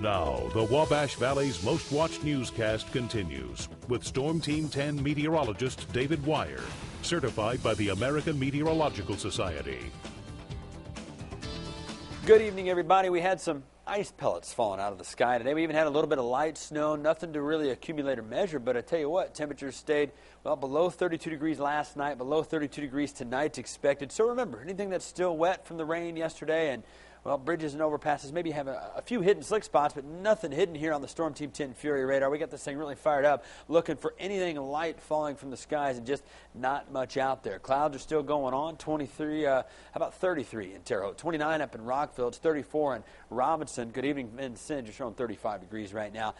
Now, the Wabash Valley's most watched newscast continues with Storm Team 10 meteorologist David Wire, certified by the American Meteorological Society. Good evening, everybody. We had some ice pellets falling out of the sky today. We even had a little bit of light snow, nothing to really accumulate or measure, but I tell you what, temperatures stayed, well, below 32 degrees last night, below 32 degrees tonight's expected. So remember, anything that's still wet from the rain yesterday and, well, bridges and overpasses maybe have a few hidden slick spots, but nothing hidden here on the Storm Team 10 Fury radar. We got this thing really fired up, looking for anything light falling from the skies and just not much out there. Clouds are still going on, 23, how about 33 in Terre Haute, 29 up in Rockville, it's 34 in Robinson. Good evening, Vincennes, you're showing 35 degrees right now.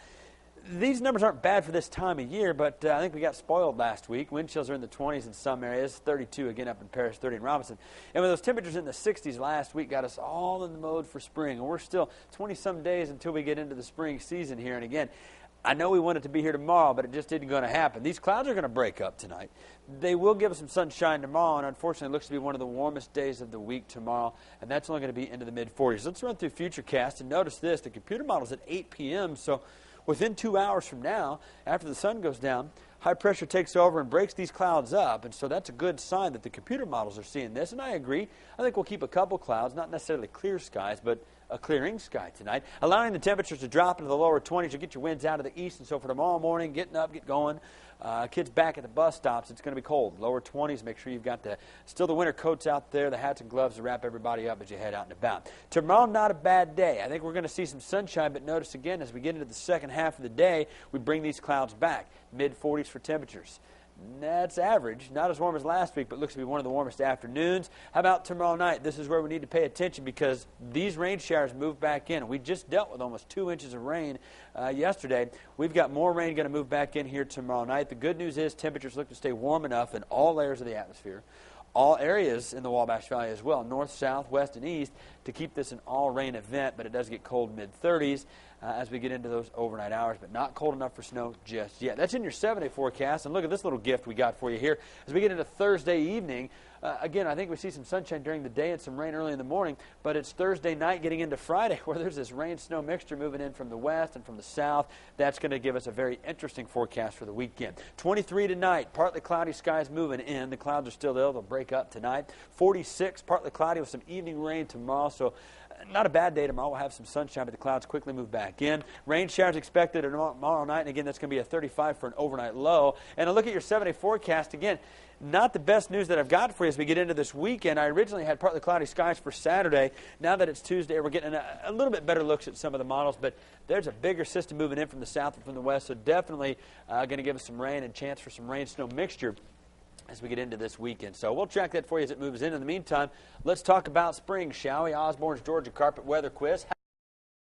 These numbers aren't bad for this time of year, but I think we got spoiled last week. Wind chills are in the 20s in some areas, 32 again up in Paris, 30 in Robinson. And with those temperatures in the 60s last week got us all in the mode for spring. And we're still 20-some days until we get into the spring season here. And again, I know we wanted to be here tomorrow, but it just isn't going to happen. These clouds are going to break up tonight. They will give us some sunshine tomorrow, and unfortunately it looks to be one of the warmest days of the week tomorrow, and that's only going to be into the mid-40s. Let's run through Futurecast and notice this. The computer model's at 8 p.m., so within 2 hours from now, after the sun goes down, high pressure takes over and breaks these clouds up. And so that's a good sign that the computer models are seeing this. And I agree. I think we'll keep a couple clouds, not necessarily clear skies, but a clearing sky tonight, allowing the temperatures to drop into the lower 20s. You'll get your winds out of the east. And so for tomorrow morning, getting up, get going. Kids back at the bus stops, it's going to be cold. Lower 20s, make sure you've got still the winter coats out there, the hats and gloves to wrap everybody up as you head out and about. Tomorrow, not a bad day. I think we're going to see some sunshine, but notice again, as we get into the second half of the day, we bring these clouds back. Mid-40s for temperatures. That's average, not as warm as last week, but looks to be one of the warmest afternoons. How about tomorrow night? This is where we need to pay attention because these rain showers move back in. We just dealt with almost 2 inches of rain yesterday. We've got more rain going to move back in here tomorrow night. The good news is temperatures look to stay warm enough in all layers of the atmosphere, all areas in the Wabash Valley as well, north, south, west, and east, to keep this an all-rain event, but it does get cold mid-30s as we get into those overnight hours, but not cold enough for snow just yet. That's in your 7-day forecast, and look at this little gift we got for you here. As we get into Thursday evening, again, I think we see some sunshine during the day and some rain early in the morning, but it's Thursday night getting into Friday where there's this rain-snow mixture moving in from the west and from the south. That's going to give us a very interesting forecast for the weekend. 23 tonight, partly cloudy skies moving in. The clouds are still there. They'll break up tonight. 46, partly cloudy with some evening rain tomorrow, so not a bad day tomorrow. We'll have some sunshine, but the clouds quickly move back in. Rain showers expected tomorrow night, and again, that's going to be a 35 for an overnight low. And a look at your 7-day forecast, again, not the best news that I've got for you as we get into this weekend. I originally had partly cloudy skies for Saturday. Now that it's Tuesday, we're getting a little bit better looks at some of the models, but there's a bigger system moving in from the south and from the west, so definitely going to give us some rain and chance for some rain-snow mixture as we get into this weekend. So we'll track that for you as it moves in. In the meantime, let's talk about spring, shall we? Osborne's Georgia Carpet Weather Quiz.